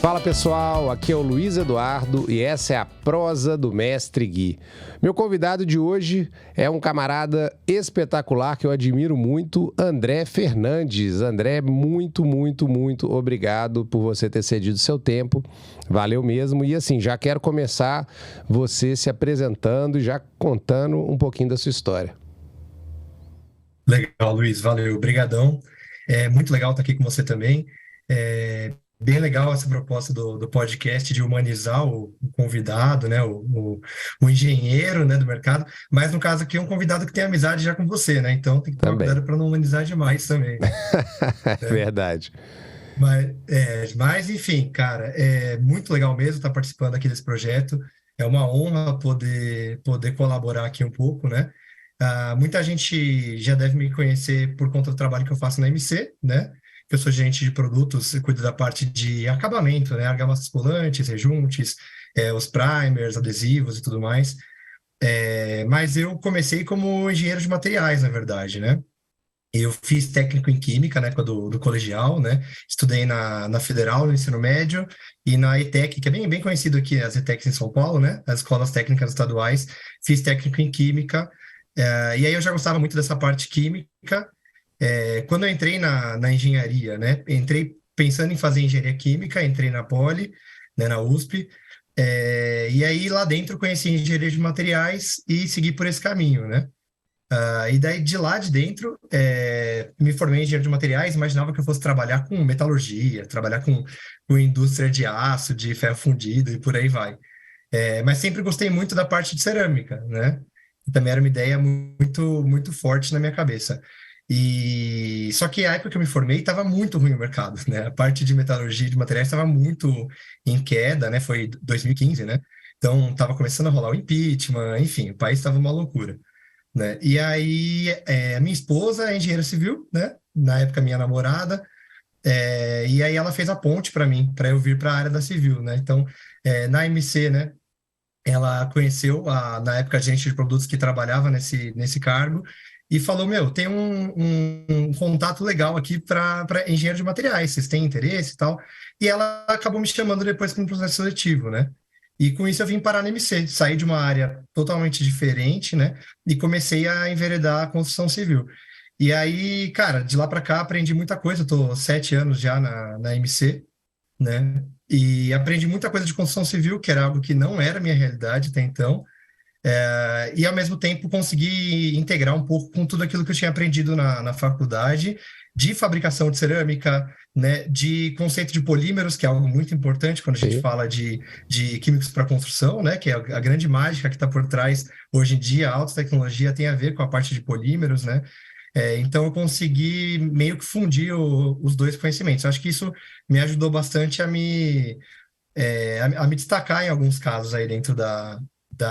Fala pessoal, aqui é o Luiz Eduardo e essa é a prosa do Mestre Gui. Meu convidado de hoje é um camarada espetacular que eu admiro muito, André Fernandes. André, muito obrigado por você ter cedido seu tempo, valeu mesmo. E assim, já quero começar você se apresentando e já contando um pouquinho da sua história. Legal, Luiz, valeu, brigadão. É muito legal estar aqui com você também. Bem legal essa proposta do podcast de humanizar o convidado, né, o engenheiro, né, do mercado, mas no caso aqui é um convidado que tem amizade já com você, né, então tem que tomar Também. cuidado para não humanizar demais também, né? Verdade. Mas, enfim, cara, é muito legal mesmo estar participando aqui desse projeto. É uma honra poder colaborar aqui um pouco, né? Muita gente já deve me conhecer por conta do trabalho que eu faço na MC, né? Que eu sou gerente de produtos, eu cuido da parte de acabamento, né? Argamasas colantes, rejuntes, os primers, adesivos e tudo mais. Mas eu comecei como engenheiro de materiais, na verdade, né? Eu fiz técnico em química na época do colegial, né? Estudei na Federal, no ensino médio, e na ETEC, que é bem conhecido aqui, as ETECs em São Paulo, né? As escolas técnicas estaduais. Fiz técnico em química, e aí eu já gostava muito dessa parte química. Quando eu entrei na engenharia, né? Entrei pensando em fazer engenharia química, entrei na Poli, né? Na USP, e aí lá dentro conheci engenharia de materiais e segui por esse caminho, né? E daí, de lá de dentro, me formei em engenheiro de materiais, imaginava que eu fosse trabalhar com metalurgia, trabalhar com indústria de aço, de ferro fundido e por aí vai. Mas sempre gostei muito da parte de cerâmica, né? E também era uma ideia muito forte na minha cabeça. E só que a época que eu me formei estava muito ruim o mercado, né? A parte de metalurgia e de materiais estava muito em queda, né? Foi 2015, né? Então, estava começando a rolar o impeachment, enfim, o país estava uma loucura, né? E aí, a minha esposa é engenheira civil, né? Na época, minha namorada, e aí ela fez a ponte para mim, para eu vir para a área da civil, né? Então, na MC, né? Ela conheceu, na época, a gente de produtos que trabalhava nesse cargo e falou, meu, tem um contato legal aqui para engenheiro de materiais, vocês têm interesse e tal? E ela acabou me chamando depois para um processo seletivo, né? E com isso eu vim parar na MC, saí de uma área totalmente diferente, né? E comecei a enveredar a construção civil. E aí, cara, de lá para cá aprendi muita coisa, eu tô 7 anos já na MC, né? E aprendi muita coisa de construção civil, que era algo que não era minha realidade até então. E ao mesmo tempo consegui integrar um pouco com tudo aquilo que eu tinha aprendido na faculdade, de fabricação de cerâmica, né, de conceito de polímeros, que é algo muito importante quando a gente Sim. fala de químicos para construção, né, que é a grande mágica que está por trás hoje em dia. A alta tecnologia tem a ver com a parte de polímeros, né? Então eu consegui meio que fundir os dois conhecimentos. Eu acho que isso me ajudou bastante a me destacar em alguns casos aí dentro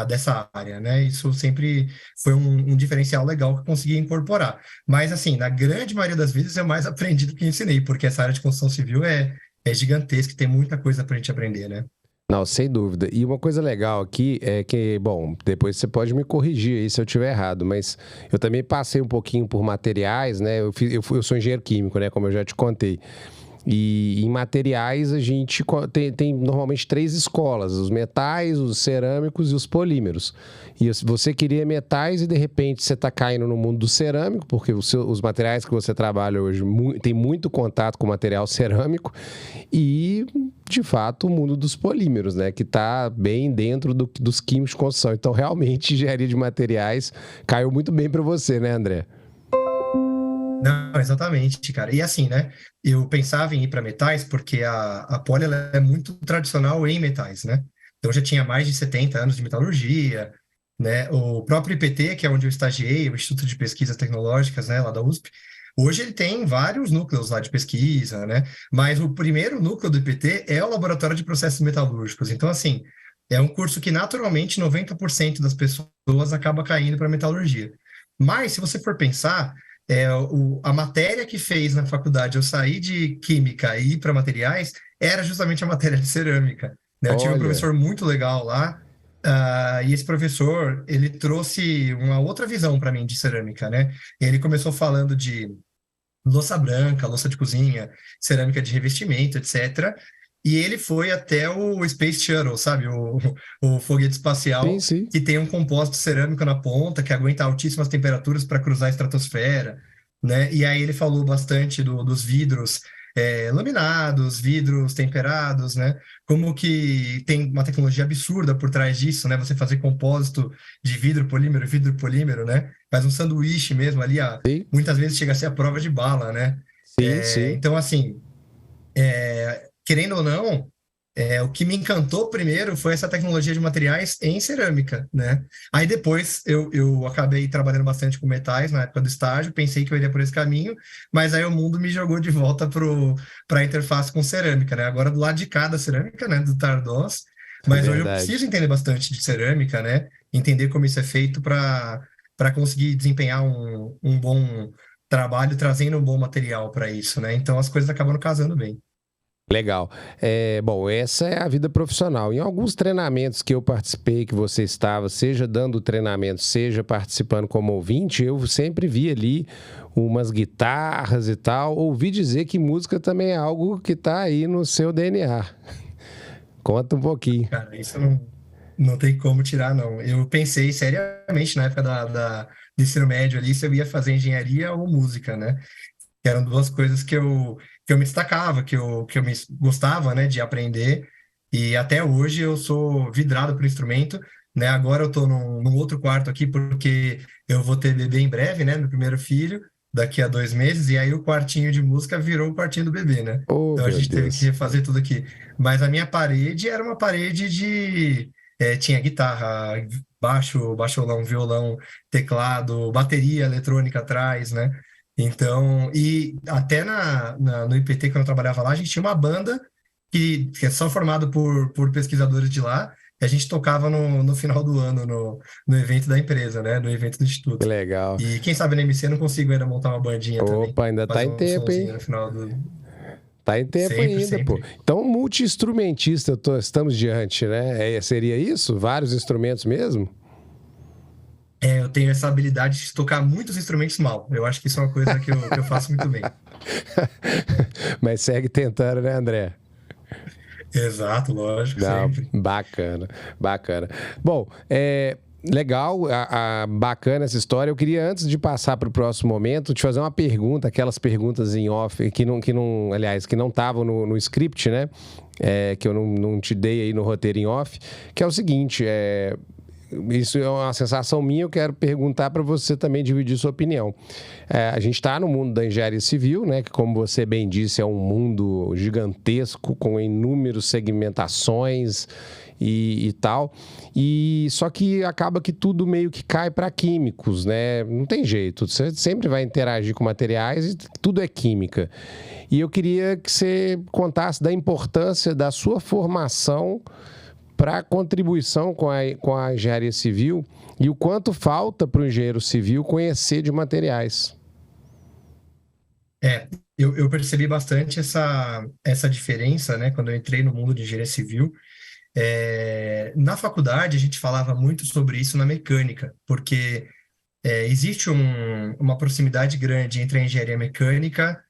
dessa área, né? Isso sempre foi um diferencial legal que eu consegui incorporar. Mas, assim, na grande maioria das vezes eu mais aprendi do que ensinei, porque essa área de construção civil é gigantesca e tem muita coisa para a gente aprender, né? Não, sem dúvida. E uma coisa legal aqui é que, bom, depois você pode me corrigir aí se eu estiver errado, mas eu também passei um pouquinho por materiais, né? Eu sou engenheiro químico, né? Como eu já te contei. E em materiais a gente tem normalmente 3 escolas: os metais, os cerâmicos e os polímeros. E você queria metais e de repente você está caindo no mundo do cerâmico, porque os materiais que você trabalha hoje tem muito contato com material cerâmico, e de fato o mundo dos polímeros, né? Que está bem dentro dos químicos de construção. Então realmente engenharia de materiais caiu muito bem para você, né, André? Não, exatamente, cara. E assim, né? Eu pensava em ir para metais porque a Poli ela é muito tradicional em metais, né? Então já tinha mais de 70 anos de metalurgia, né? O próprio IPT, que é onde eu estagiei, o Instituto de Pesquisas Tecnológicas, né, lá da USP, hoje ele tem vários núcleos lá de pesquisa, né? Mas o primeiro núcleo do IPT é o Laboratório de Processos Metalúrgicos. Então, assim, é um curso que naturalmente 90% das pessoas acaba caindo para metalurgia. Mas se você for pensar, a matéria que fez na faculdade eu sair de química e ir para materiais era justamente a matéria de cerâmica, né? Eu tive um Olha, professor muito legal lá, e esse professor, ele trouxe uma outra visão para mim de cerâmica, né? Ele começou falando de louça branca, louça de cozinha, cerâmica de revestimento, etc. e ele foi até o Space Shuttle, sabe? O foguete Sim, espacial, sim. que tem um composto cerâmico na ponta, que aguenta altíssimas temperaturas para cruzar a estratosfera, né? E aí ele falou bastante dos vidros laminados, vidros temperados, né? Como que tem uma tecnologia absurda por trás disso, né? Você fazer compósito de vidro polímero, né? Faz um sanduíche mesmo ali, Sim, muitas vezes chega a ser a prova de bala, né? sim, sim. Então, assim, querendo ou não, o que me encantou primeiro foi essa tecnologia de materiais em cerâmica, né? Aí depois eu acabei trabalhando bastante com metais na época do estágio, pensei que eu iria por esse caminho, mas aí o mundo me jogou de volta para a interface com cerâmica, né? Agora do lado de cá da cerâmica, né? Do Tardos, mas hoje eu preciso Verdade. entender bastante de cerâmica, né? Entender como isso é feito para conseguir desempenhar um bom trabalho, trazendo um bom material para isso, né? Então as coisas acabam casando bem. Legal. Bom, essa é a vida profissional. Em alguns treinamentos que eu participei, que você estava, seja dando treinamento, seja participando como ouvinte, eu sempre vi ali umas guitarras e tal. Ouvi dizer que música também é algo que está aí no seu DNA. Conta um pouquinho. Cara, isso não tem como tirar, não. Eu pensei seriamente na época do ensino médio ali se eu ia fazer engenharia ou música, né? Que eram duas coisas que eu me destacava, que eu me gostava, né, de aprender. E até hoje eu sou vidrado por instrumento, né? Agora eu tô num outro quarto aqui porque eu vou ter bebê em breve, né? Meu primeiro filho, daqui a 2 meses, e aí o quartinho de música virou o quartinho do bebê, né? Oh, Então a meu gente teve que Deus. refazer tudo aqui. Mas a minha parede era uma parede de... tinha guitarra, baixo, baixolão, violão, teclado, bateria eletrônica atrás, né? Então, e até no IPT, quando eu trabalhava lá, a gente tinha uma banda que é só formado por pesquisadores de lá, e a gente tocava no final do ano, no evento da empresa, né? No evento do Que Instituto. legal. E quem sabe na MC eu não consigo ainda montar uma bandinha também, Opa, ainda tá fazer em um tempo, hein? sonzinho no final do. Tá em tempo Sempre, ainda, pô. sempre. Então, multi-instrumentista estamos diante, né? Seria isso? Vários instrumentos mesmo? Eu tenho essa habilidade de tocar muitos instrumentos mal. Eu acho que isso é uma coisa que eu faço muito bem. Mas segue tentando, né, André? Exato, lógico, Não, sempre. bacana, bacana. Bom, legal, bacana essa história. Eu queria, antes de passar para o próximo momento, te fazer uma pergunta, aquelas perguntas em off, aliás, que não estavam no script, né? Que eu não te dei aí no roteiro em off, que é o seguinte, isso é uma sensação minha, eu quero perguntar para você também dividir sua opinião. A gente está no mundo da engenharia civil, né, que, como você bem disse, é um mundo gigantesco, com inúmeras segmentações e tal. E só que acaba que tudo meio que cai para químicos, né? Não tem jeito. Você sempre vai interagir com materiais e tudo é química. E eu queria que você contasse da importância da sua formação para a contribuição com a engenharia civil e o quanto falta para o engenheiro civil conhecer de materiais. É, eu percebi bastante essa diferença, né, quando eu entrei no mundo de engenharia civil. Na faculdade, a gente falava muito sobre isso na mecânica, porque existe uma proximidade grande entre a engenharia mecânica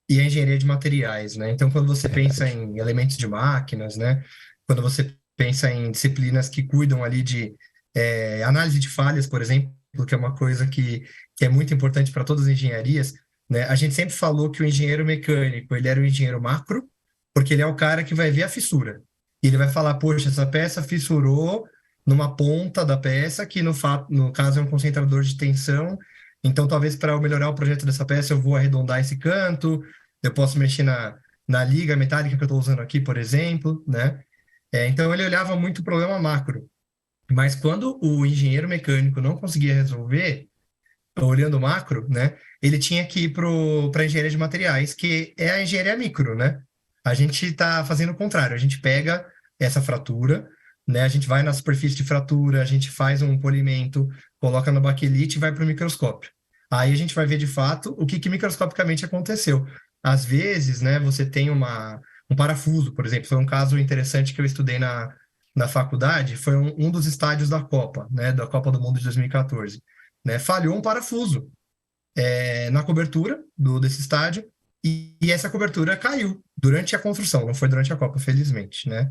e a engenharia de materiais, né? Então, quando você pensa Verdade. em elementos de máquinas, né? Quando você pensa em disciplinas que cuidam ali de análise de falhas, por exemplo, que é uma coisa que é muito importante para todas as engenharias, né? A gente sempre falou que o engenheiro mecânico, ele era o engenheiro macro, porque ele é o cara que vai ver a fissura. E ele vai falar, poxa, essa peça fissurou numa ponta da peça, que no caso é um concentrador de tensão, então talvez para eu melhorar o projeto dessa peça eu vou arredondar esse canto, eu posso mexer na liga metálica que eu estou usando aqui, por exemplo, né? Então ele olhava muito o problema macro. Mas quando o engenheiro mecânico não conseguia resolver, olhando o macro, né, ele tinha que ir para a engenharia de materiais, que é a engenharia micro, né? A gente está fazendo o contrário, a gente pega essa fratura, né, a gente vai na superfície de fratura, a gente faz um polimento, coloca no baquelite e vai para o microscópio. Aí a gente vai ver de fato o que microscopicamente aconteceu. Às vezes, né, você tem um parafuso, por exemplo, foi um caso interessante que eu estudei na faculdade, foi um dos estádios da Copa, né, da Copa do Mundo de 2014, né, falhou um parafuso na cobertura desse estádio, e essa cobertura caiu durante a construção, não foi durante a Copa, felizmente, né?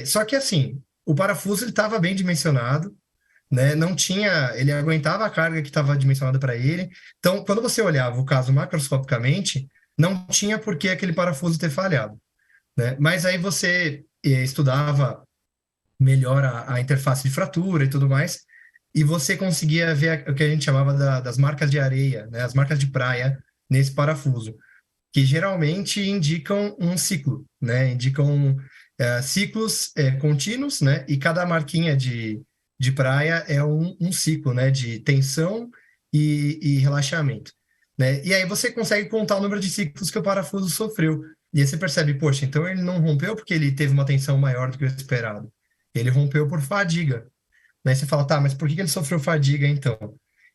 Só que assim, o parafuso ele estava bem dimensionado, né? Não tinha, ele aguentava a carga que estava dimensionada para ele. Então, quando você olhava o caso macroscopicamente, não tinha por que aquele parafuso ter falhado, né? Mas aí você estudava melhor a interface de fratura e tudo mais, e você conseguia ver o que a gente chamava das marcas de areia, né? As marcas de praia nesse parafuso, que geralmente indicam um ciclo, né? Indicam ciclos contínuos, né? E cada marquinha de praia é um ciclo, né? De tensão e relaxamento, né? E aí você consegue contar o número de ciclos que o parafuso sofreu. E aí você percebe, poxa, então ele não rompeu porque ele teve uma tensão maior do que o esperado. Ele rompeu por fadiga. Daí você fala, tá, mas por que ele sofreu fadiga então?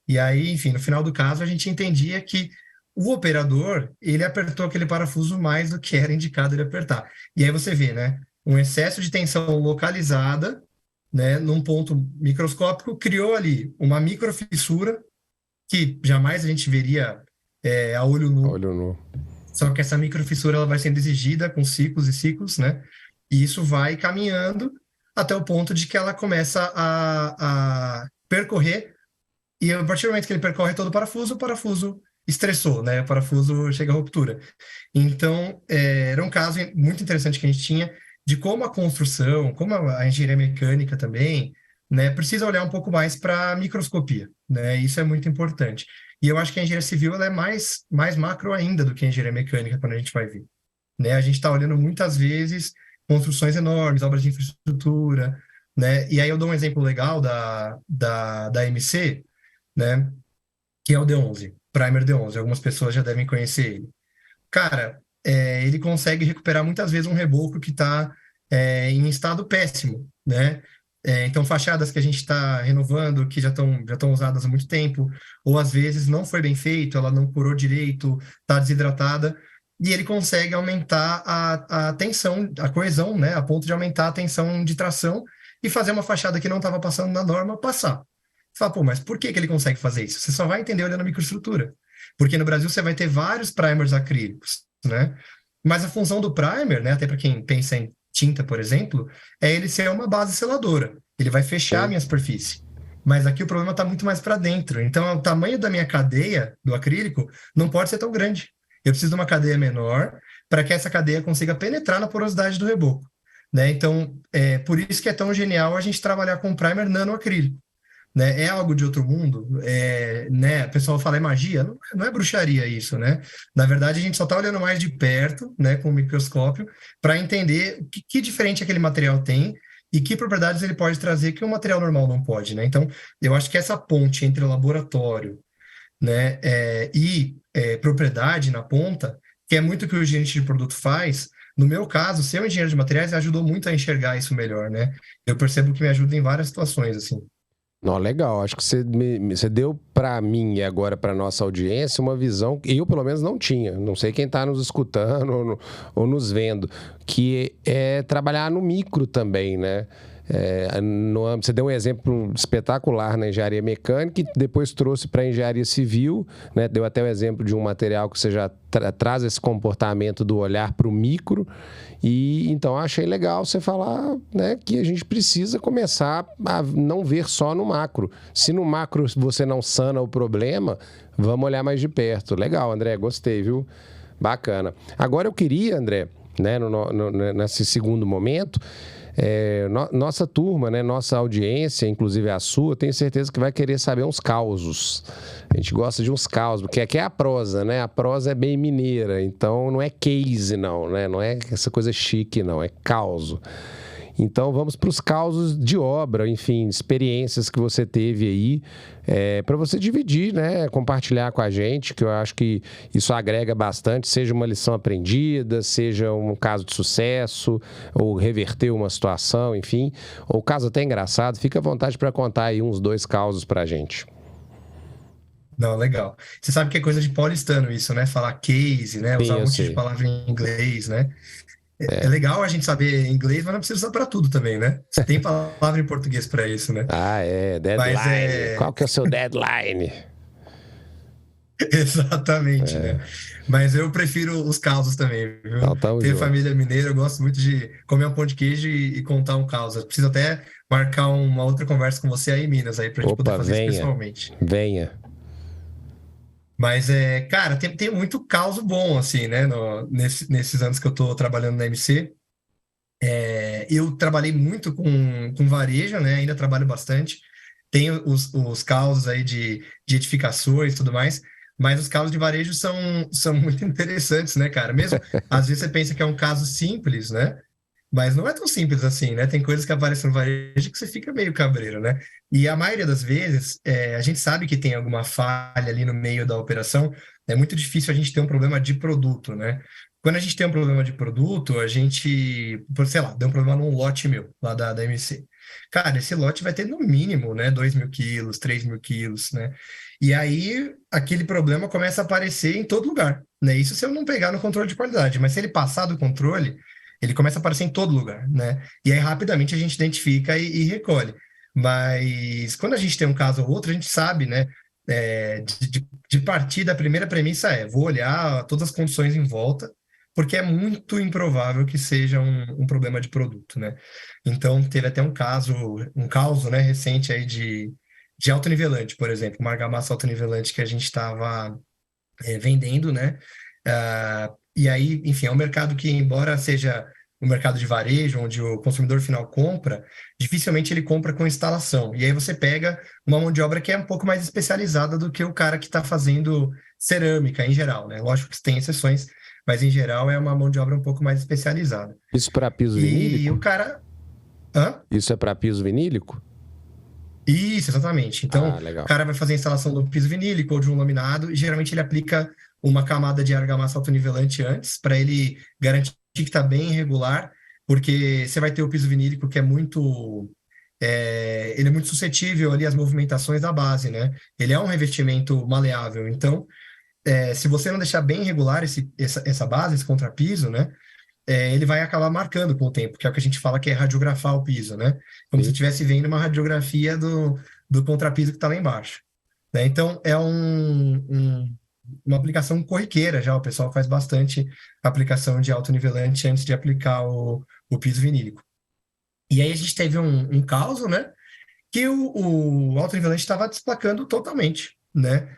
E aí, enfim, no final do caso, a gente entendia que o operador, ele apertou aquele parafuso mais do que era indicado ele apertar. E aí você vê, né, um excesso de tensão localizada, né, num ponto microscópico, criou ali uma microfissura que jamais a gente veria a olho nu. Olho nu. Só que essa microfissura ela vai sendo exigida com ciclos e ciclos, né? E isso vai caminhando até o ponto de que ela começa a percorrer, e a partir do momento que ele percorre todo o parafuso estressou, né? O parafuso chega à ruptura. Então, era um caso muito interessante que a gente tinha de como a construção, como a engenharia mecânica também, né, precisa olhar um pouco mais para a microscopia, né? Isso é muito importante. E eu acho que a engenharia civil ela é mais macro ainda do que a engenharia mecânica, quando a gente vai ver, né? A gente está olhando muitas vezes construções enormes, obras de infraestrutura, né? E aí eu dou um exemplo legal da MC, né? Que é o D11, Primer D11. Algumas pessoas já devem conhecer ele. Cara, ele consegue recuperar muitas vezes um reboco que está em estado péssimo, né? Então, fachadas que a gente está renovando, que já estão usadas há muito tempo, ou às vezes não foi bem feito, ela não curou direito, está desidratada, e ele consegue aumentar a tensão, a coesão, né? A ponto de aumentar a tensão de tração e fazer uma fachada que não estava passando na norma passar. Você fala, pô, mas por que ele consegue fazer isso? Você só vai entender olhando a microestrutura. Porque no Brasil você vai ter vários primers acrílicos, né? Mas a função do primer, né, até para quem pensa em tinta, por exemplo, é ele ser uma base seladora. Ele vai fechar a minha superfície. Mas aqui o problema está muito mais para dentro. Então, o tamanho da minha cadeia do acrílico não pode ser tão grande. Eu preciso de uma cadeia menor para que essa cadeia consiga penetrar na porosidade do reboco, né? Então, por isso que é tão genial a gente trabalhar com primer nanoacrílico, né? É algo de outro mundo, né? O pessoal fala é magia, não é bruxaria isso, né? Na verdade, a gente só está olhando mais de perto, né, com o microscópio, para entender que diferente aquele material tem e que propriedades ele pode trazer que o material normal não pode, né? Então, eu acho que essa ponte entre o laboratório, né, e propriedade na ponta, que é muito o que o gerente de produto faz. No meu caso, ser um engenheiro de materiais ajudou muito a enxergar isso melhor, né? Eu percebo que me ajuda em várias situações, assim. Não, legal. Acho que você deu para mim e agora para nossa audiência uma visão que eu, pelo menos, não tinha. Não sei quem está nos escutando ou nos vendo, que é trabalhar no micro também, né? Você deu um exemplo espetacular na engenharia mecânica e depois trouxe para a engenharia civil, né? Deu até o exemplo de um material que você já traz esse comportamento do olhar para o micro. E então achei legal você falar, né, que a gente precisa começar a não ver só no macro. Se no macro você não sana o problema, vamos olhar mais de perto. Legal, André, gostei, viu? Bacana. Agora eu queria, André, né, nesse segundo momento, nossa turma, né, nossa audiência, inclusive a sua, tenho certeza que vai querer saber uns causos. A gente gosta de uns causos, porque aqui é a prosa, né? A prosa é bem mineira, então não é case, não, né? Não é essa coisa chique, não, é causo. Então vamos para os causos de obra, enfim, experiências que você teve aí, para você dividir, né? Compartilhar com a gente, que eu acho que isso agrega bastante, seja uma lição aprendida, seja um caso de sucesso, ou reverter uma situação, enfim, ou caso até engraçado, fica à vontade para contar aí uns 2 causos para a gente. Não, legal. Você sabe que é coisa de paulistano isso, né? Falar case, né? Sim, Usar um eu monte de sei. palavra em inglês, né? É legal a gente saber inglês, mas não precisa usar para tudo também, né? Tem palavra em português para isso, né? Ah, Mas deadline. Qual que é o seu deadline? Exatamente, né? É, Mas eu prefiro os causos também, viu? então, tamo Ter junto. família mineira, eu gosto muito de comer um pão de queijo e contar um caos. Eu preciso até marcar uma outra conversa com você aí em Minas, aí, pra gente poder Opa, fazer isso venha, pessoalmente. venha. Mas, cara, tem muito caos bom, assim, né? Nesses anos que eu tô trabalhando na MC. Eu trabalhei muito com varejo, né? Ainda trabalho bastante. Tenho os causos aí de edificações e tudo mais, mas os casos de varejo são muito interessantes, né, cara? Mesmo, às vezes você pensa que é um caso simples, né? Mas não é tão simples assim, né? Tem coisas que aparecem no varejo que você fica meio cabreiro, né? E a maioria das vezes, a gente sabe que tem alguma falha ali no meio da operação, é muito difícil a gente ter um problema de produto, né? Quando a gente tem um problema de produto, a gente, sei lá, deu um problema num lote meu, lá da MC. Cara, esse lote vai ter no mínimo, né, 2.000 quilos, 3.000 quilos, né? E aí, aquele problema começa a aparecer em todo lugar, né? Isso se eu não pegar no controle de qualidade, mas se ele passar do controle, ele começa a aparecer em todo lugar, né? E aí, rapidamente, a gente identifica e recolhe. Mas quando a gente tem um caso ou outro, a gente sabe, né? De partida, a primeira premissa vou olhar todas as condições em volta, porque é muito improvável que seja um problema de produto, né? Então, teve até um caso, né, recente aí de autonivelante, por exemplo, uma argamassa autonivelante que a gente estava vendendo, né? E aí, enfim, é um mercado que, embora seja um mercado de varejo, onde o consumidor final compra, dificilmente ele compra com instalação. E aí você pega uma mão de obra que é um pouco mais especializada do que o cara que está fazendo cerâmica em geral, né? Lógico que tem exceções, mas em geral é uma mão de obra um pouco mais especializada. Isso para piso E o vinílico? cara. Hã? Isso é para piso vinílico? Isso, exatamente. Então, Ah, o legal. cara vai fazer a instalação do piso vinílico ou de um laminado, e geralmente ele aplica uma camada de argamassa autonivelante antes, para ele garantir que está bem irregular, porque você vai ter o piso vinílico que é muito. Ele é muito suscetível ali às movimentações da base, né? Ele é um revestimento maleável. Então, se você não deixar bem irregular essa base, esse contrapiso, né? Ele vai acabar marcando com o tempo, que é o que a gente fala que é radiografar o piso, né? Como se Sim. estivesse vendo uma radiografia do contrapiso que está lá embaixo, né? Então, é uma aplicação corriqueira já, o pessoal faz bastante aplicação de autonivelante antes de aplicar o piso vinílico. E aí a gente teve um caso, né? Que o autonivelante estava desplacando totalmente, né?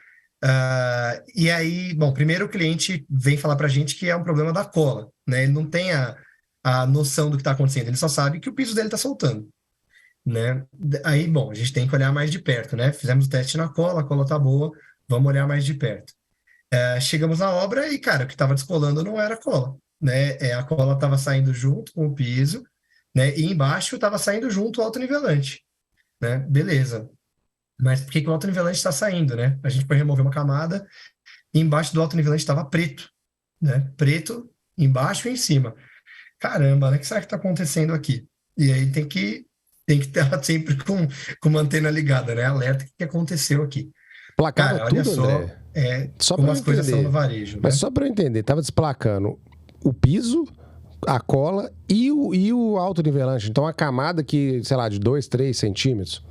E aí, bom, primeiro o cliente vem falar para a gente que é um problema da cola, né? Ele não tem a noção do que está acontecendo, ele só sabe que o piso dele está soltando, né? Aí, bom, a gente tem que olhar mais de perto, né? Fizemos o teste na cola, a cola tá boa, vamos olhar mais de perto. Chegamos na obra e, cara, o que estava descolando não era a cola, né? A cola estava saindo junto com o piso, né? E embaixo estava saindo junto o autonivelante, né? Beleza. Mas por que que o autonivelante está saindo, né? A gente foi remover uma camada e embaixo do autonivelante estava preto, né? Preto embaixo e em cima. Caramba, né? O que será que está acontecendo aqui? E aí tem que estar sempre com uma antena ligada, né? Alerta, o que aconteceu aqui? Placava Cara, olha tudo, só, André? Só para como eu as coisas são no entender. varejo, Mas né? só para eu entender, tava desplacando o piso, a cola e o autonivelante. Então a camada que, sei lá, de 2, 3 centímetros.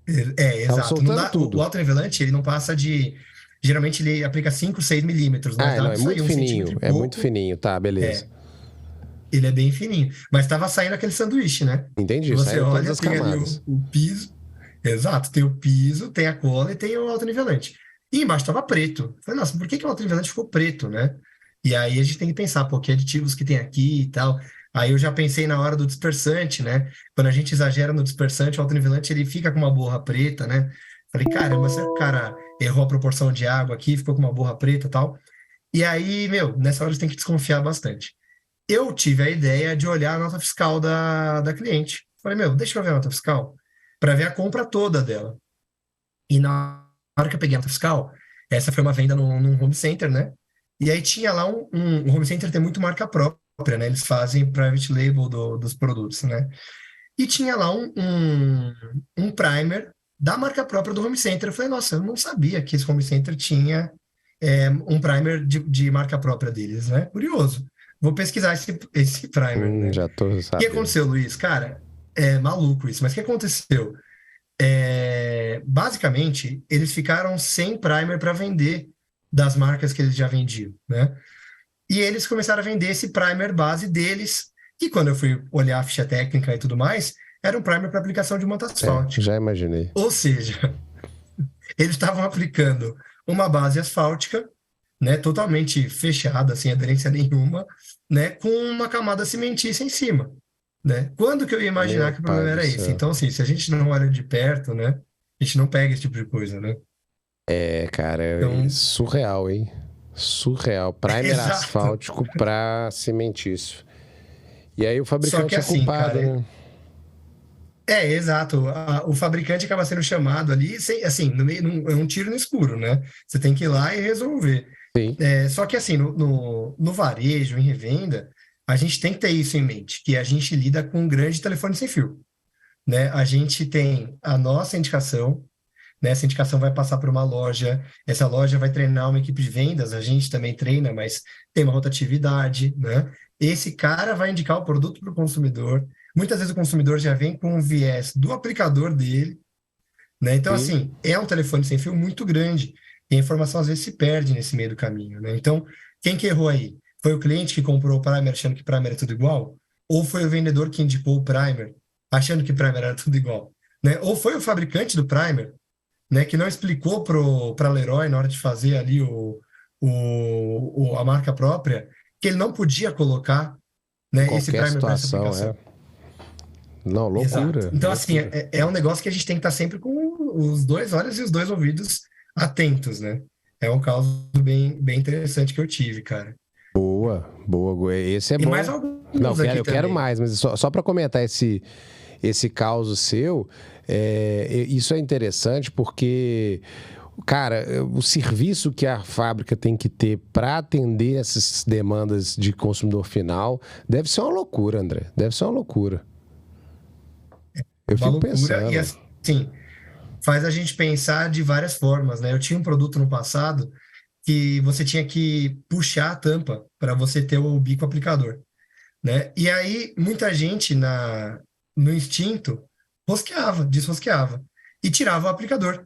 Tava Exato. Não soltando dá, o tudo. autonivelante, ele não passa de. Geralmente ele aplica 5, 6 milímetros, mas Ah, dá não, para é sair muito um centímetro fininho. e É muito pouco. fininho, tá, beleza. É, ele é bem fininho. Mas estava saindo aquele sanduíche, né? Entendi, Você saindo todas olha, as tem ali camadas. o piso. Exato, tem o piso, tem a cola e tem o autonivelante. E embaixo estava preto. Falei, nossa, por que que o autonivelante ficou preto, né? E aí a gente tem que pensar, pô, que aditivos que tem aqui e tal. Aí eu já pensei na hora do dispersante, né? Quando a gente exagera no dispersante, o autonivelante ele fica com uma borra preta, né? Falei, caramba, será que o cara errou a proporção de água aqui, ficou com uma borra preta e tal? E aí, meu, nessa hora você tem que desconfiar bastante. Eu tive a ideia de olhar a nota fiscal da cliente. Falei, meu, deixa eu ver a nota fiscal para ver a compra toda dela. E na hora que eu peguei a nota fiscal, essa foi uma venda num home center, né? E aí tinha lá o home center tem muito marca própria, né? Eles fazem private label dos produtos, né? E tinha lá um primer da marca própria do home center. Eu falei, nossa, eu não sabia que esse home center tinha um primer de marca própria deles, né? Curioso. Vou pesquisar esse primer, né? O Já tô que sabendo. aconteceu, Luiz? Cara, é maluco isso, mas o que aconteceu? basicamente, eles ficaram sem primer para vender das marcas que eles já vendiam, né? E eles começaram a vender esse primer base deles, que quando eu fui olhar a ficha técnica e tudo mais, era um primer para aplicação de manta asfáltica. Já imaginei. Ou seja, eles estavam aplicando uma base asfáltica, né, totalmente fechada, sem aderência nenhuma, né, com uma camada cimentícia em cima, né? Quando que eu ia imaginar Meu que o pai problema do era esse? céu. Então, assim, se a gente não olha de perto, né, a gente não pega esse tipo de coisa, né? Cara, é Então, surreal, hein? Surreal. Primer exato. asfáltico pra cimentício. E aí o Só que fabricante é assim, culpado, cara, né? exato. O fabricante acaba sendo chamado ali, assim, no meio, é um tiro no escuro, né? Você tem que ir lá e resolver. Sim, Só que assim, no varejo, em revenda, a gente tem que ter isso em mente, que a gente lida com um grande telefone sem fio, né? A gente tem a nossa indicação, né? Essa indicação vai passar por uma loja, essa loja vai treinar uma equipe de vendas, a gente também treina, mas tem uma rotatividade, né? Esse cara vai indicar o produto para o consumidor. Muitas vezes o consumidor já vem com um viés do aplicador dele, né? Então, sim. assim, é um telefone sem fio muito grande e a informação às vezes se perde nesse meio do caminho, né? Então, quem que errou aí? Foi o cliente que comprou o primer achando que primer é tudo igual? Ou foi o vendedor que indicou o primer achando que primer era tudo igual? Né? Ou foi o fabricante do primer, né, que não explicou para a Leroy na hora de fazer ali a marca própria que ele não podia colocar, Em né, esse qualquer primer para essa situação, é. aplicação. Não, Exato. loucura, Então, assim, loucura. é um negócio que a gente tem que estar sempre com os dois olhos e os dois ouvidos atentos, né? É um caso bem interessante que eu tive, cara. Boa, boa. Esse é E mais bom. Não, alguns aqui eu quero também. mais, mas só para comentar esse caso seu, isso é interessante porque, cara, o serviço que a fábrica tem que ter para atender essas demandas de consumidor final deve ser uma loucura, André. Deve ser uma loucura. Eu Uma fico loucura e, pensando. assim, faz a gente pensar de várias formas, né? Eu tinha um produto no passado que você tinha que puxar a tampa para você ter o bico aplicador, né? E aí muita gente no instinto rosqueava, desrosqueava e tirava o aplicador.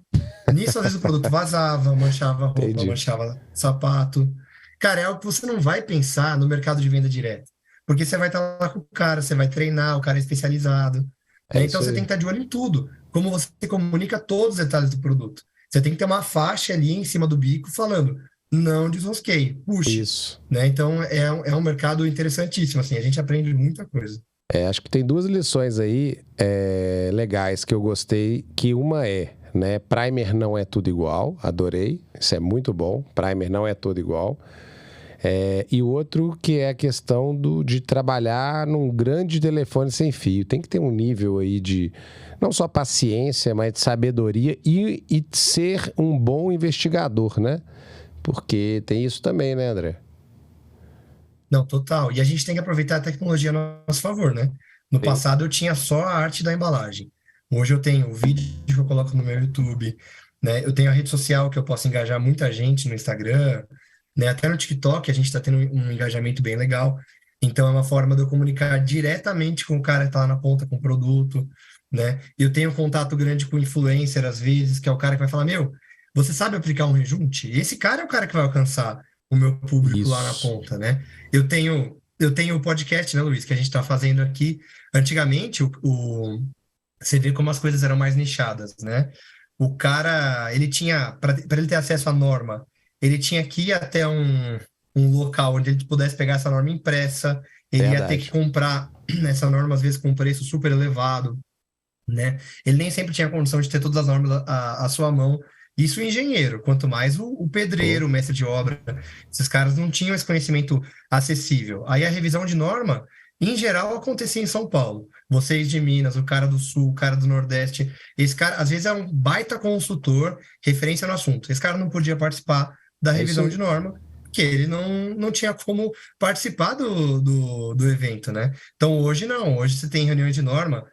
Nisso, às vezes o produto vazava, manchava roupa, Entendi. manchava sapato. Cara, é algo que você não vai pensar no mercado de venda direta, porque você vai estar lá com o cara, você vai treinar, o cara é especializado, É né? Então isso você tem aí. que estar de olho em tudo, como você comunica todos os detalhes do produto. Você tem que ter uma faixa ali em cima do bico falando, não desrosqueie, puxe, Isso. né? Então é um mercado interessantíssimo, assim, a gente aprende muita coisa. Acho que tem duas lições aí legais que eu gostei, que uma né, primer não é tudo igual, adorei, isso é muito bom, primer não é tudo igual. E o outro que é a questão de trabalhar num grande telefone sem fio. Tem que ter um nível aí de, não só paciência, mas de sabedoria e ser um bom investigador, né? Porque tem isso também, né, André? Não, total. E a gente tem que aproveitar a tecnologia a nosso favor, né? No Sim. passado eu tinha só a arte da embalagem. Hoje eu tenho o vídeo que eu coloco no meu YouTube, né? Eu tenho a rede social que eu posso engajar muita gente no Instagram, né? Até no TikTok a gente está tendo um engajamento bem legal. Então é uma forma de eu comunicar diretamente com o cara que está lá na ponta com o produto, né? Eu tenho contato grande com o influencer às vezes, que é o cara que vai falar, meu, você sabe aplicar um rejunte? Esse cara é o cara que vai alcançar o meu público lá na Isso. ponta, né? Eu tenho o podcast, né, Luiz, que a gente está fazendo aqui. Antigamente, você vê como as coisas eram mais nichadas, né? O cara, ele tinha, para ele ter acesso à norma, ele tinha que ir até um local onde ele pudesse pegar essa norma impressa, ele ia ter que Verdade. comprar essa norma, às vezes, com um preço super elevado, né? Ele nem sempre tinha condição de ter todas as normas à sua mão. Isso o engenheiro, quanto mais o Pô, pedreiro, o mestre de obra. Esses caras não tinham esse conhecimento acessível. Aí a revisão de norma, em geral, acontecia em São Paulo. Vocês de Minas, o cara do Sul, o cara do Nordeste. Esse cara, às vezes, é um baita consultor, referência no assunto. Esse cara não podia participar da é isso revisão aí. de norma, porque ele não tinha como participar do evento, né? Então, hoje não. Hoje você tem reuniões de norma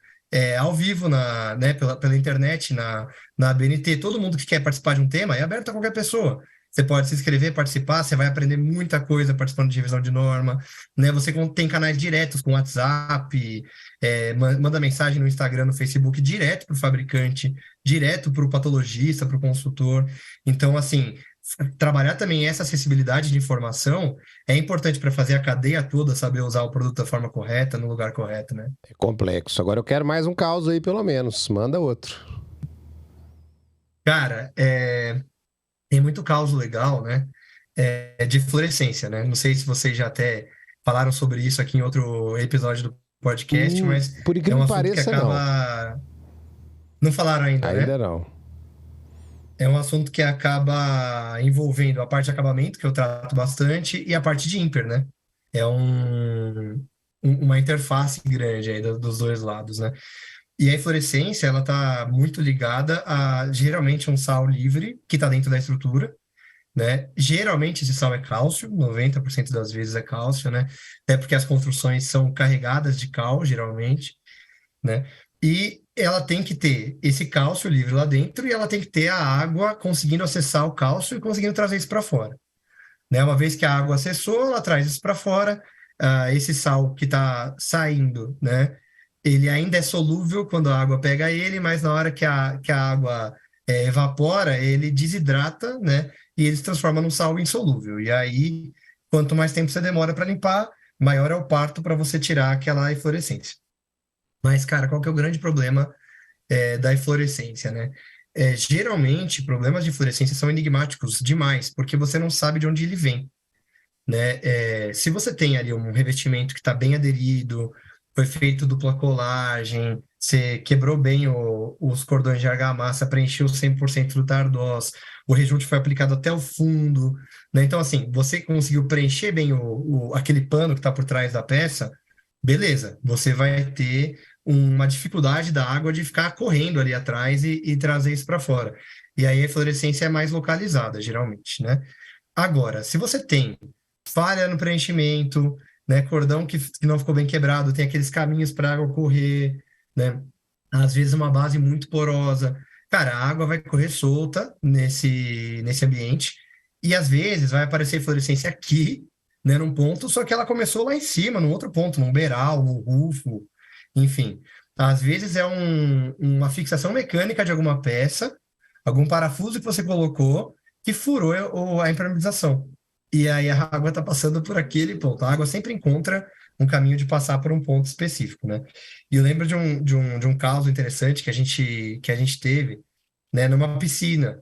ao vivo né, pela internet, na BNT, todo mundo que quer participar de um tema é aberto a qualquer pessoa. Você pode se inscrever, participar, você vai aprender muita coisa participando de revisão de norma, né? Você tem canais diretos com WhatsApp, manda mensagem no Instagram, no Facebook, direto para o fabricante, direto para o patologista, para o consultor. Então, assim, trabalhar também essa acessibilidade de informação é importante para fazer a cadeia toda saber usar o produto da forma correta, no lugar correto, né? É complexo. Agora eu quero mais um caos aí, pelo menos. Manda outro. Cara, tem muito caos legal, né? De fluorescência, né? Não sei se vocês já até falaram sobre isso aqui em outro episódio do podcast, mas Por é incrível um que assunto que pareça, não. acaba. Não falaram ainda, Ainda né? não. É um assunto que acaba envolvendo a parte de acabamento, que eu trato bastante, e a parte de ímper, né? É uma interface grande aí dos dois lados, né? E a fluorescência, ela tá muito ligada a, geralmente, um sal livre que está dentro da estrutura, né? Geralmente esse sal é cálcio, 90% das vezes é cálcio, né? Até porque as construções são carregadas de cal, geralmente, né? E ela tem que ter esse cálcio livre lá dentro e ela tem que ter a água conseguindo acessar o cálcio e conseguindo trazer isso para fora, né? Uma vez que a água acessou, ela traz isso para fora. Esse sal que está saindo, né? Ele ainda é solúvel quando a água pega ele, mas na hora que a água evapora, ele desidrata, né? E ele se transforma num sal insolúvel. E aí, quanto mais tempo você demora para limpar, maior é o parto para você tirar aquela eflorescência. Mas, cara, qual que é o grande problema da eflorescência, né? Geralmente, problemas de fluorescência são enigmáticos demais, porque você não sabe de onde ele vem, né? Se você tem ali um revestimento que está bem aderido, foi feito dupla colagem, você quebrou bem os cordões de argamassa, preencheu 100% do Tardós, o rejunte foi aplicado até o fundo, né? Então, assim, você conseguiu preencher bem aquele pano que está por trás da peça, beleza, você vai ter uma dificuldade da água de ficar correndo ali atrás e trazer isso para fora. E aí a fluorescência é mais localizada, geralmente, né? Agora, se você tem falha no preenchimento, né, cordão que não ficou bem quebrado, tem aqueles caminhos para a água correr, né? Às vezes uma base muito porosa. Cara, a água vai correr solta nesse ambiente e às vezes vai aparecer fluorescência aqui, né, num ponto, só que ela começou lá em cima, num outro ponto, num beiral, no rufo, enfim. Às vezes é uma fixação mecânica de alguma peça, algum parafuso que você colocou que furou a impermeabilização. E aí a água está passando por aquele ponto. A água sempre encontra um caminho de passar por um ponto específico, né? E eu lembro de um caso interessante que a gente teve, né, numa piscina,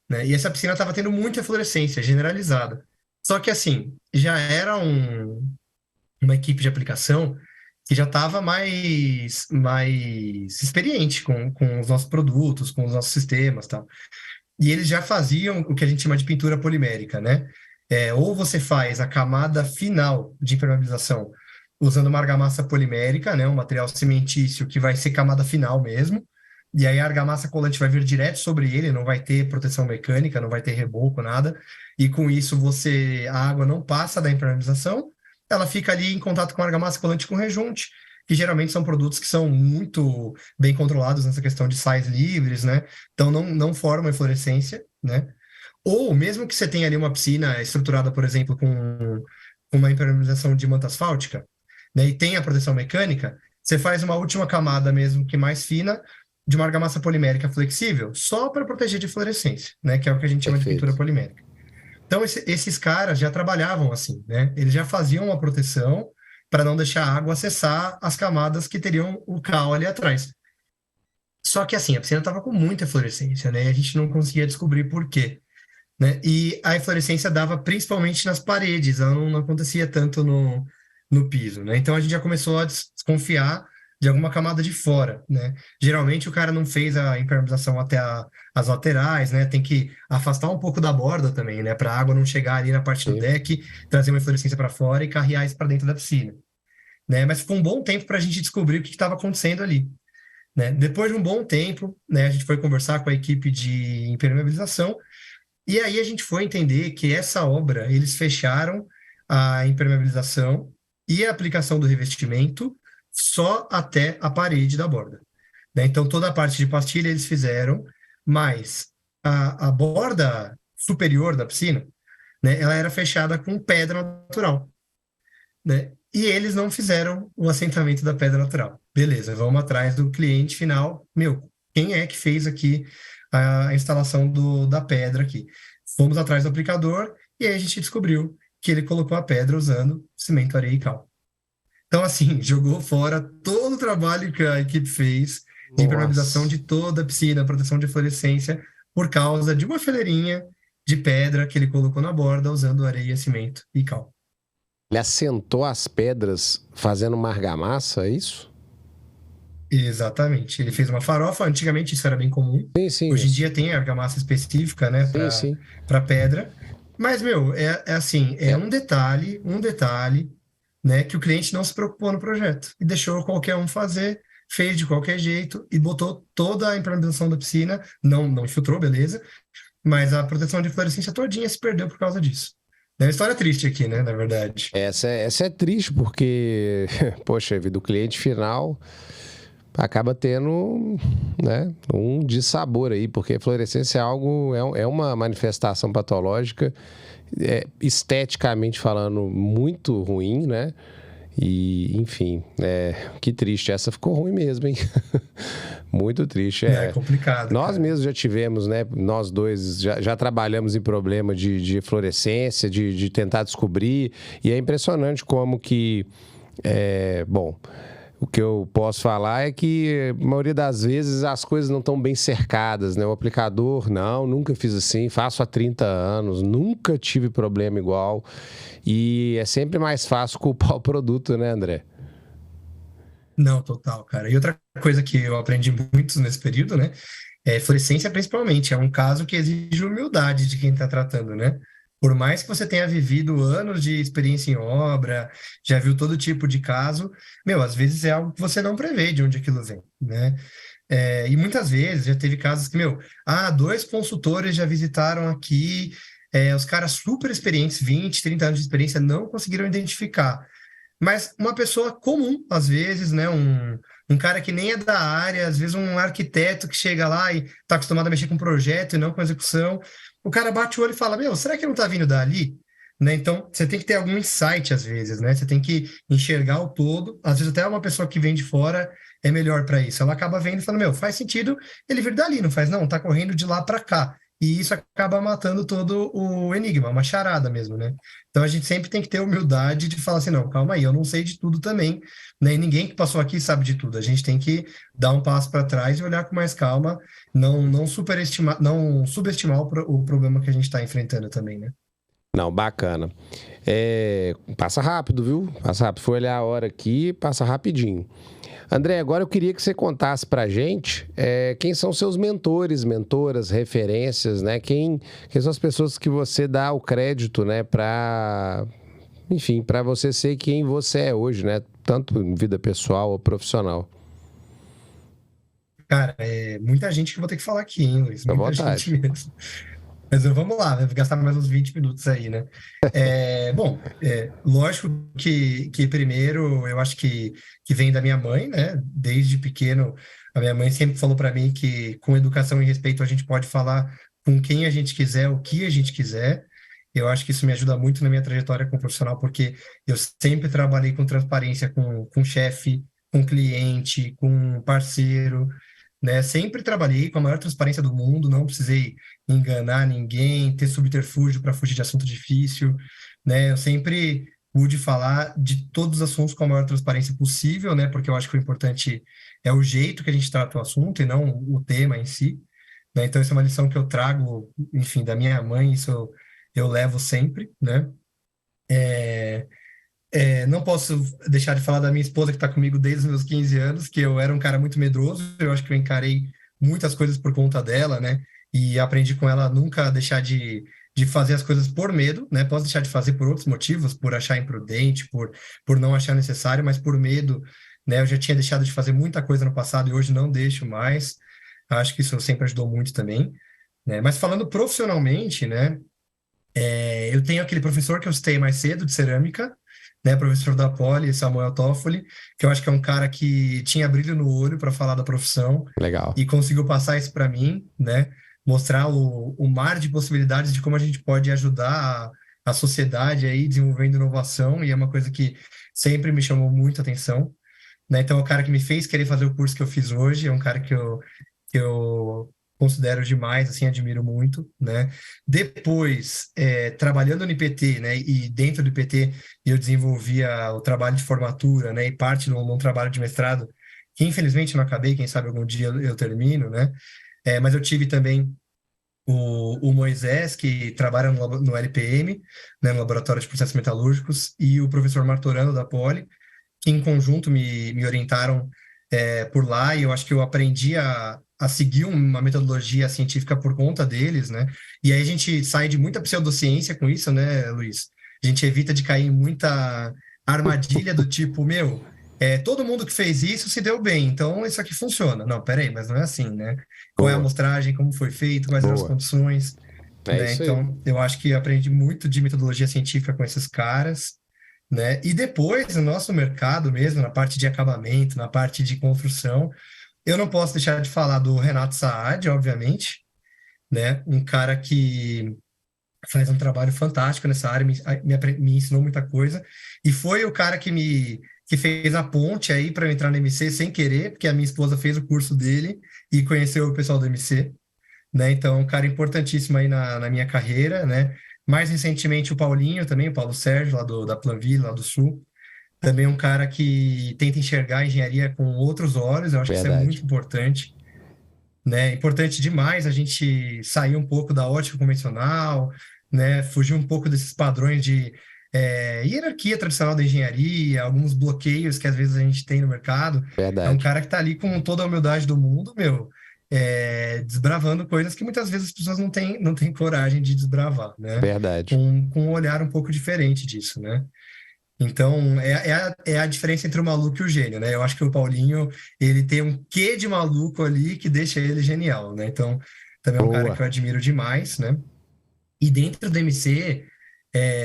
né? E essa piscina estava tendo muita fluorescência generalizada. Só que, assim, já era uma equipe de aplicação que já estava mais experiente com os nossos produtos, com os nossos sistemas, tal. E eles já faziam o que a gente chama de pintura polimérica, né? Ou você faz a camada final de impermeabilização usando uma argamassa polimérica, né? Um material cimentício que vai ser camada final mesmo, e aí a argamassa colante vai vir direto sobre ele, não vai ter proteção mecânica, não vai ter reboco, nada, e com isso a água não passa da impermeabilização, ela fica ali em contato com a argamassa colante com rejunte, que geralmente são produtos que são muito bem controlados nessa questão de sais livres, né? Então não formam eflorescência, né? Ou mesmo que você tenha ali uma piscina estruturada, por exemplo, com uma impermeabilização de manta asfáltica, né? E tenha proteção mecânica, você faz uma última camada mesmo que mais fina de uma argamassa polimérica flexível, só para proteger de fluorescência, né? Que é o que a gente chama de pintura Perfeito. polimérica. Então, esses caras já trabalhavam assim, né? Eles já faziam uma proteção para não deixar a água acessar as camadas que teriam o cal ali atrás. Só que assim, a piscina estava com muita fluorescência, né? E a gente não conseguia descobrir por quê, né? E a eflorescência dava principalmente nas paredes, ela não acontecia tanto no piso, né? Então a gente já começou a desconfiar de alguma camada de fora, né? Geralmente o cara não fez a impermeabilização até as laterais, né? Tem que afastar um pouco da borda também, né? Para a água não chegar ali na parte do Sim. deck, trazer uma eflorescência para fora e carrear isso para dentro da piscina, né? Mas ficou um bom tempo para a gente descobrir o que estava acontecendo ali, né? Depois de um bom tempo, né? A gente foi conversar com a equipe de impermeabilização e aí a gente foi entender que essa obra, eles fecharam a impermeabilização e a aplicação do revestimento só até a parede da borda, né? Então, toda a parte de pastilha eles fizeram, mas a borda superior da piscina, né, ela era fechada com pedra natural, né? E eles não fizeram o assentamento da pedra natural. Beleza, vamos atrás do cliente final. Meu, quem é que fez aqui a instalação da pedra aqui? Fomos atrás do aplicador e aí a gente descobriu que ele colocou a pedra usando cimento, areia e cal. Então, assim, jogou fora todo o trabalho que a equipe fez de impermeabilização Nossa. de toda a piscina, proteção de fluorescência, por causa de uma fileirinha de pedra que ele colocou na borda usando areia, cimento e cal. Ele assentou as pedras fazendo uma argamassa, é isso? Exatamente. Ele fez uma farofa. Antigamente isso era bem comum. Sim, sim, Hoje em dia tem argamassa específica, né, sim, para sim. pedra. Mas, meu, é assim, é É, um detalhe, né, que o cliente não se preocupou no projeto e deixou qualquer um fazer, fez de qualquer jeito e botou toda a impermeabilização da piscina, não infiltrou, beleza, mas a proteção de fluorescência todinha se perdeu por causa disso. É uma história triste aqui, né, na verdade. essa é triste porque, poxa vida, o cliente final acaba tendo, né, um dissabor aí, porque fluorescência é algo, é uma manifestação patológica, esteticamente falando, muito ruim, né? E, enfim, que triste. Essa ficou ruim mesmo, hein? Muito triste. É complicado, Nós cara. mesmos já tivemos, né? Nós dois já trabalhamos em problema de fluorescência, de tentar descobrir. E é impressionante como que, bom, o que eu posso falar é que a maioria das vezes as coisas não estão bem cercadas, né? O aplicador, não, nunca fiz assim, faço há 30 anos, nunca tive problema igual. E é sempre mais fácil culpar o produto, né, André? Não, total, cara. E outra coisa que eu aprendi muito nesse período, né? Fluorescência, principalmente, é um caso que exige humildade de quem está tratando, né? Por mais que você tenha vivido anos de experiência em obra, já viu todo tipo de caso, meu, às vezes é algo que você não prevê de onde aquilo vem, né? E muitas vezes já teve casos que, meu, dois consultores já visitaram aqui, os caras super experientes, 20, 30 anos de experiência, não conseguiram identificar. Mas uma pessoa comum, às vezes, né? Um cara que nem é da área, às vezes um arquiteto que chega lá e está acostumado a mexer com projeto e não com execução, o cara bate o olho e fala, meu, será que não está vindo dali? Né? Então, você tem que ter algum insight, às vezes, né? Você tem que enxergar o todo. Às vezes, até uma pessoa que vem de fora é melhor para isso. Ela acaba vendo e falando, meu, faz sentido ele vir dali, não faz? Não, tá correndo de lá para cá. E isso acaba matando todo o enigma, uma charada mesmo, né? Então a gente sempre tem que ter humildade de falar assim, não, calma aí, eu não sei de tudo também, né? E ninguém que passou aqui sabe de tudo. A gente tem que dar um passo para trás e olhar com mais calma, não superestimar, não subestimar o problema que a gente está enfrentando também, né? Não, bacana. Passa rápido, viu? Passa rápido. Foi olhar a hora aqui, passa rapidinho. André, agora eu queria que você contasse pra gente quem são seus mentores, mentoras, referências, né? Quem são as pessoas que você dá o crédito, né? Enfim, para você ser quem você é hoje, né? Tanto em vida pessoal ou profissional. Cara, é muita gente que eu vou ter que falar aqui, hein, Luiz? À Muita gente vontade. mesmo. Mas vamos lá, né? Vou gastar mais uns 20 minutos aí, né? Bom, lógico que primeiro eu acho que vem da minha mãe, né? Desde pequeno, a minha mãe sempre falou para mim que com educação e respeito a gente pode falar com quem a gente quiser, o que a gente quiser. Eu acho que isso me ajuda muito na minha trajetória como profissional, porque eu sempre trabalhei com transparência com chefe, com cliente, com parceiro, né? Sempre trabalhei com a maior transparência do mundo, não precisei enganar ninguém, ter subterfúgio para fugir de assunto difícil, né? Eu sempre pude falar de todos os assuntos com a maior transparência possível, né? Porque eu acho que o importante é o jeito que a gente trata o assunto e não o tema em si, né? Então, isso é uma lição que eu trago, enfim, da minha mãe, isso eu levo sempre, né? Não posso deixar de falar da minha esposa que está comigo desde os meus 15 anos, que eu era um cara muito medroso, eu acho que eu encarei muitas coisas por conta dela, né? E aprendi com ela a nunca deixar de fazer as coisas por medo, né? Posso deixar de fazer por outros motivos, por achar imprudente, por não achar necessário, mas por medo, né? Eu já tinha deixado de fazer muita coisa no passado e hoje não deixo mais. Acho que isso sempre ajudou muito também, né? Mas falando profissionalmente, né? Eu tenho aquele professor que eu citei mais cedo, de cerâmica, né, professor da Poli, Samuel Toffoli, que eu acho que é um cara que tinha brilho no olho para falar da profissão Legal. e conseguiu passar isso para mim, né? mostrar o mar de possibilidades de como a gente pode ajudar a sociedade aí desenvolvendo inovação, e é uma coisa que sempre me chamou muito a atenção, né? Então, é o cara que me fez querer fazer o curso que eu fiz hoje, é um cara que eu considero demais, assim, admiro muito, né? Depois, trabalhando no IPT, né? E dentro do IPT eu desenvolvia o trabalho de formatura, né? E parte de um trabalho de mestrado, que infelizmente não acabei, quem sabe algum dia eu termino, né? Mas eu tive também o Moisés, que trabalha no LPM, né, no Laboratório de Processos Metalúrgicos, e o professor Martorano, da Poli, que em conjunto me orientaram por lá, e eu acho que eu aprendi a seguir uma metodologia científica por conta deles, né? E aí a gente sai de muita pseudociência com isso, né, Luiz? A gente evita de cair em muita armadilha do tipo, meu, todo mundo que fez isso se deu bem, então isso aqui funciona. Não, peraí, mas não é assim, né? Qual é a Boa, amostragem, como foi feito, quais eram as boa. condições, É né? isso aí. Então, eu acho que eu aprendi muito de metodologia científica com esses caras, né? E depois, no nosso mercado mesmo, na parte de acabamento, na parte de construção, eu não posso deixar de falar do Renato Saad, obviamente, né? Um cara que faz um trabalho fantástico nessa área, me ensinou muita coisa, e foi o cara que fez a ponte aí para eu entrar no MC sem querer, porque a minha esposa fez o curso dele e conheceu o pessoal do MC, né? Então, um cara importantíssimo aí na minha carreira, né? Mais recentemente o Paulinho também, o Paulo Sérgio, lá da Planville, lá do Sul. Também um cara que tenta enxergar a engenharia com outros olhos, eu acho que isso é Verdade. muito importante, né? Importante demais a gente sair um pouco da ótica convencional, né? Fugir um pouco desses padrões de hierarquia tradicional da engenharia, alguns bloqueios que às vezes a gente tem no mercado. É um Verdade. cara que está ali com toda a humildade do mundo, meu, desbravando coisas que muitas vezes as pessoas não têm coragem de desbravar, né? Verdade. Com um olhar um pouco diferente disso, né? Então, é a diferença entre o maluco e o gênio, né? Eu acho que o Paulinho, ele tem um quê de maluco ali que deixa ele genial, né? Então, também é um cara Boa. que eu admiro demais, né? E dentro do MC,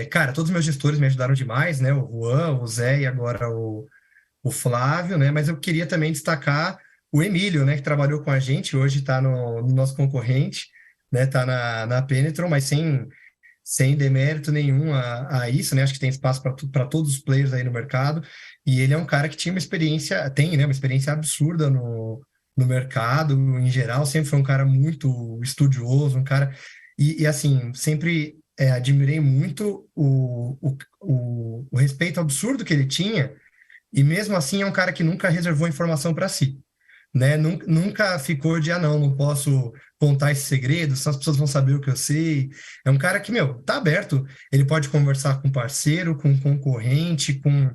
cara, todos os meus gestores me ajudaram demais, né? O Juan, o Zé e agora o Flávio, né? Mas eu queria também destacar o Emílio, né? Que trabalhou com a gente, hoje está no nosso concorrente, né? Está na Penetron, mas sem demérito nenhum a isso, né? Acho que tem espaço para todos os players aí no mercado. E ele é um cara que tinha uma experiência, tem, né? Uma experiência absurda no mercado, em geral. Sempre foi um cara muito estudioso, um cara. E assim, sempre admirei muito o respeito absurdo que ele tinha. E mesmo assim, é um cara que nunca reservou informação para si, né? Nunca ficou de, não posso contar esse segredo, senão as pessoas vão saber o que eu sei. É um cara que, meu, tá aberto, ele pode conversar com parceiro, com concorrente, com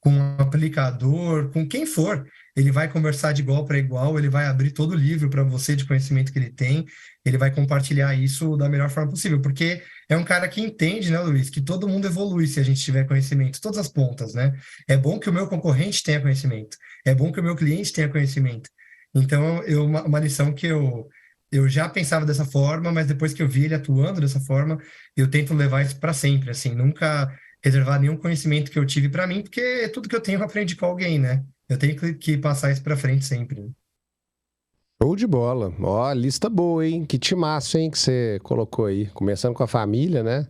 um aplicador, com quem for. Ele vai conversar de igual para igual, ele vai abrir todo o livro para você de conhecimento que ele tem, ele vai compartilhar isso da melhor forma possível, porque é um cara que entende, né, Luiz, que todo mundo evolui se a gente tiver conhecimento, todas as pontas, né? É bom que o meu concorrente tenha conhecimento, é bom que o meu cliente tenha conhecimento. Então, uma lição que eu já pensava dessa forma, mas depois que eu vi ele atuando dessa forma, eu tento levar isso para sempre, assim, nunca reservar nenhum conhecimento que eu tive para mim, porque tudo que eu tenho eu aprendi com alguém, né? Eu tenho que passar isso para frente sempre, né? Show de bola. Ó, lista boa, hein? Que timaço, hein, que você colocou aí. Começando com a família, né?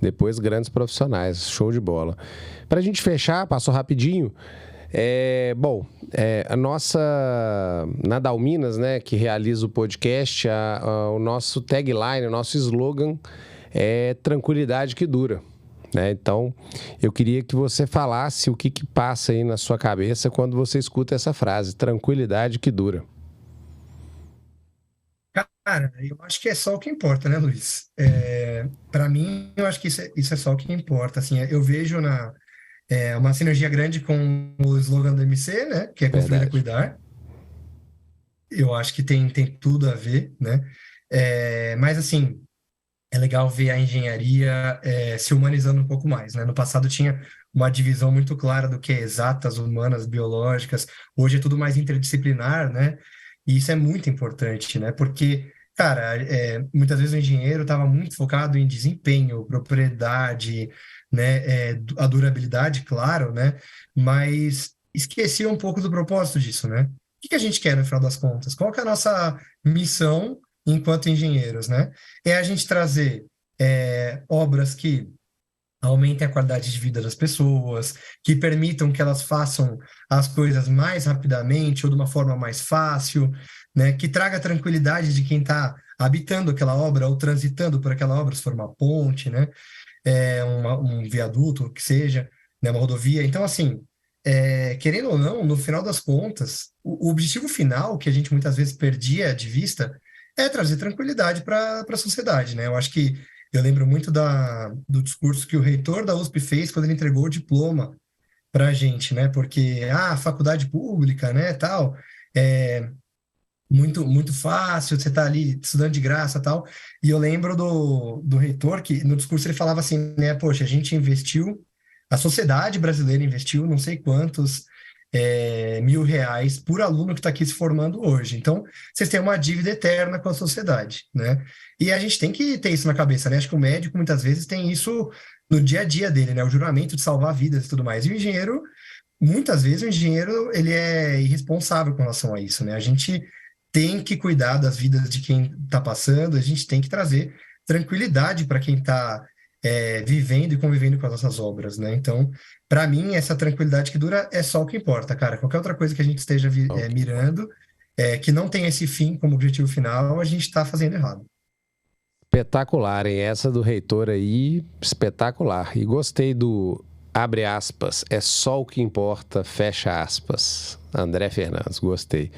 Depois grandes profissionais. Show de bola. Pra gente fechar, passou rapidinho. Bom, a nossa, na Dalminas, né, que realiza o podcast, o nosso tagline, o nosso slogan é tranquilidade que dura, né? Então, eu queria que você falasse o que passa aí na sua cabeça quando você escuta essa frase, tranquilidade que dura. Cara, eu acho que é só o que importa, né, Luiz? Para mim, eu acho que isso é só o que importa. Assim, eu vejo uma sinergia grande com o slogan do MC, né? Que é construir é Verdade. cuidar. Eu acho que tem tudo a ver, né? Mas, assim, é legal ver a engenharia se humanizando um pouco mais, né? No passado tinha uma divisão muito clara do que é exatas, humanas, biológicas. Hoje é tudo mais interdisciplinar, né? E isso é muito importante, né? Porque, cara, muitas vezes o engenheiro estava muito focado em desempenho, propriedade, né? A durabilidade, claro, né? Mas esquecia um pouco do propósito disso, né? O que a gente quer no final das contas? Qual que é a nossa missão enquanto engenheiros, né? É a gente trazer obras que aumentem a qualidade de vida das pessoas, que permitam que elas façam as coisas mais rapidamente ou de uma forma mais fácil, né? Que traga tranquilidade de quem está habitando aquela obra ou transitando por aquela obra, se for uma ponte, né? Um viaduto, o que seja, né? Uma rodovia. Então, assim, querendo ou não, no final das contas, o objetivo final que a gente muitas vezes perdia de vista é trazer tranquilidade para a sociedade, né? Eu acho que eu lembro muito do discurso que o reitor da USP fez quando ele entregou o diploma para a gente, né? Porque, faculdade pública, né, tal, é muito fácil, você tá ali estudando de graça, tal. E eu lembro do reitor que no discurso ele falava assim, né, poxa, a gente investiu, a sociedade brasileira investiu não sei quantos R$ 1.000 por aluno que está aqui se formando hoje. Então, vocês têm uma dívida eterna com a sociedade, né? E a gente tem que ter isso na cabeça, né? Acho que o médico, muitas vezes, tem isso no dia a dia dele, né? O juramento de salvar vidas e tudo mais. E o engenheiro, muitas vezes, o engenheiro, ele é irresponsável com relação a isso, né? A gente tem que cuidar das vidas de quem está passando, a gente tem que trazer tranquilidade para quem está vivendo e convivendo com as nossas obras, né? Então, para mim, essa tranquilidade que dura é só o que importa, cara. Qualquer outra coisa que a gente esteja mirando, que não tem esse fim como objetivo final, a gente está fazendo errado. Espetacular, hein? Essa do reitor aí, espetacular. E gostei do abre aspas, é só o que importa, fecha aspas. André Fernandes, gostei.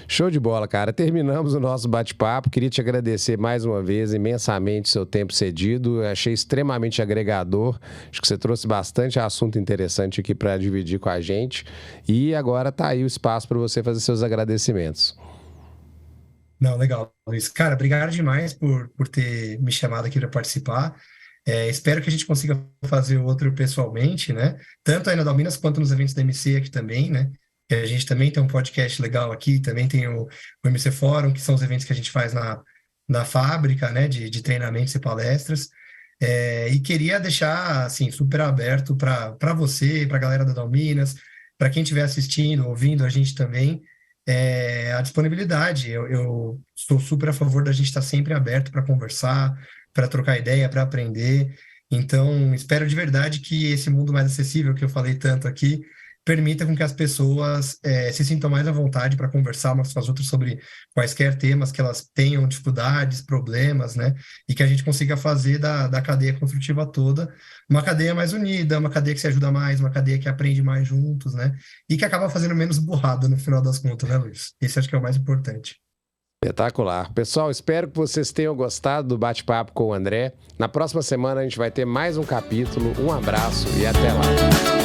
Show de bola, cara. Terminamos o nosso bate-papo. Queria te agradecer mais uma vez imensamente o seu tempo cedido. Achei extremamente agregador. Acho que você trouxe bastante assunto interessante aqui para dividir com a gente. E agora tá aí o espaço para você fazer seus agradecimentos. Não, legal, Luiz. Cara, obrigado demais por ter me chamado aqui para participar. Espero que a gente consiga fazer outro pessoalmente, né? Tanto aí na Dalminas quanto nos eventos da MC aqui também, né? Que a gente também tem um podcast legal aqui, também tem o MC Fórum, que são os eventos que a gente faz na fábrica, né? De treinamentos e palestras. E queria deixar, assim, super aberto para você, para a galera da Dalminas, para quem estiver assistindo, ouvindo a gente também, a disponibilidade. Eu sou super a favor da gente estar sempre aberto para conversar, para trocar ideia, para aprender. Então, espero de verdade que esse mundo mais acessível que eu falei tanto aqui permita com que as pessoas se sintam mais à vontade para conversar umas com as outras sobre quaisquer temas que elas tenham dificuldades, problemas, né? E que a gente consiga fazer da cadeia construtiva toda uma cadeia mais unida, uma cadeia que se ajuda mais, uma cadeia que aprende mais juntos, né? E que acaba fazendo menos burrada no final das contas, né, Luiz? Esse acho que é o mais importante. Espetacular. Pessoal, espero que vocês tenham gostado do bate-papo com o André. Na próxima semana a gente vai ter mais um capítulo. Um abraço e até lá.